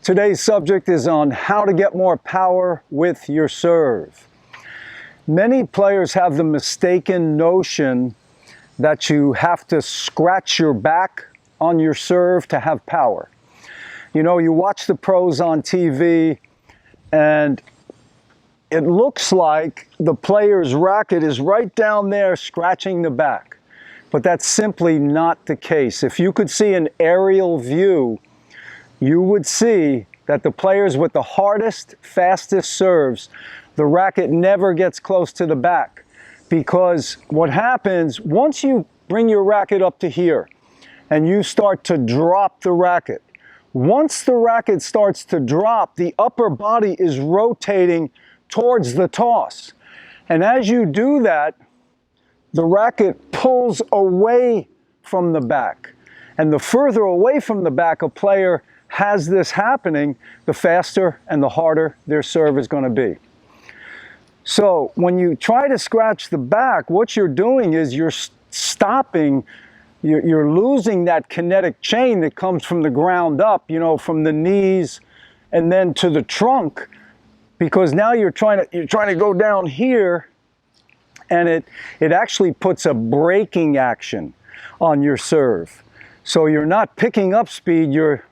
Today's subject is on how to get more power with your serve. Many players have the mistaken notion that you have to scratch your back on your serve to have power. You know, you watch the pros on TV and it looks like the player's racket is right down there scratching the back. But that's simply not the case. If you could see an aerial view, you would see that the players with the hardest, fastest serves, the racket never gets close to the back. Because what happens, once you bring your racket up to here and you start to drop the racket, once the racket starts to drop, the upper body is rotating towards the toss. And as you do that, the racket pulls away from the back. And the further away from the back a player has this happening, the faster and the harder their serve is going to be. So when you try to scratch the back, what you're doing is you're stopping, you're losing that kinetic chain that comes from the ground up, you know, from the knees and then to the trunk, because now you're trying to go down here, and it actually puts a braking action on your serve. So you're not picking up speed, you're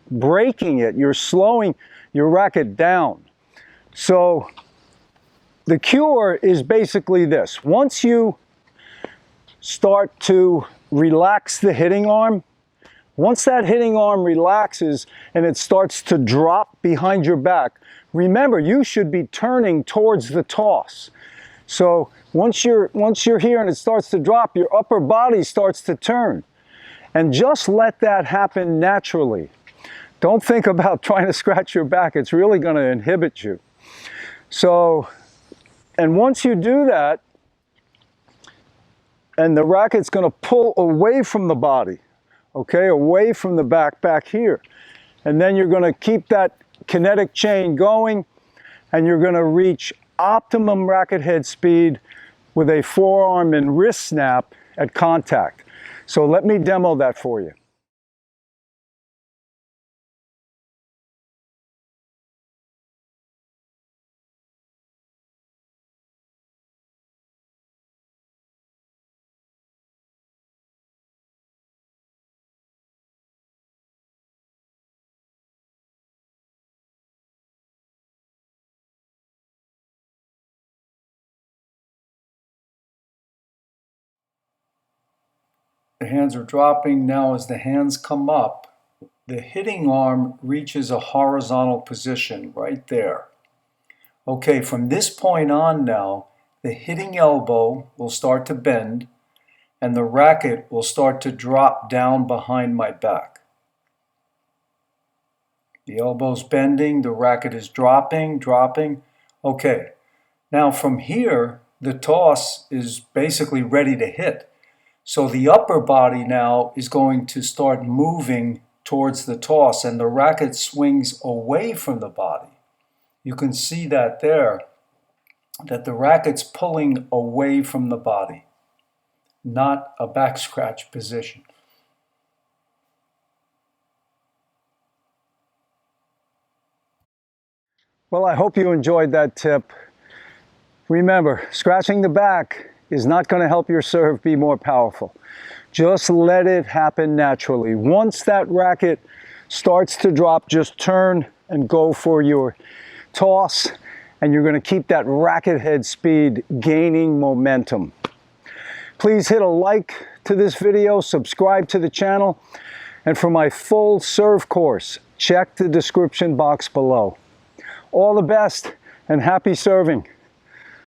braking it, you're slowing your racket down. So the cure is basically this. Once you start to relax the hitting arm, once that hitting arm relaxes and it starts to drop behind your back, remember, you should be turning towards the toss. So once you're here and it starts to drop, your upper body starts to turn. And just let that happen naturally. Don't think about trying to scratch your back. It's really going to inhibit you. So, and once you do that, and the racket's going to pull away from the body, okay, away from the back here. And then you're going to keep that kinetic chain going, and you're going to reach optimum racket head speed with a forearm and wrist snap at contact. So let me demo that for you. The hands are dropping. Now as the hands come up, the hitting arm reaches a horizontal position right there. Okay, from this point on now, the hitting elbow will start to bend and the racket will start to drop down behind my back. The elbow's bending, the racket is dropping. Okay, now from here, the toss is basically ready to hit. So the upper body now is going to start moving towards the toss and the racket swings away from the body. You can see that there, that the racket's pulling away from the body, not a back scratch position. Well, I hope you enjoyed that tip. Remember, scratching the back is not going to help your serve be more powerful. Just let it happen naturally. Once that racket starts to drop, just turn and go for your toss, and you're going to keep that racket head speed gaining momentum. Please hit a like to this video, subscribe to the channel, and for my full serve course, check the description box below. All the best and happy serving.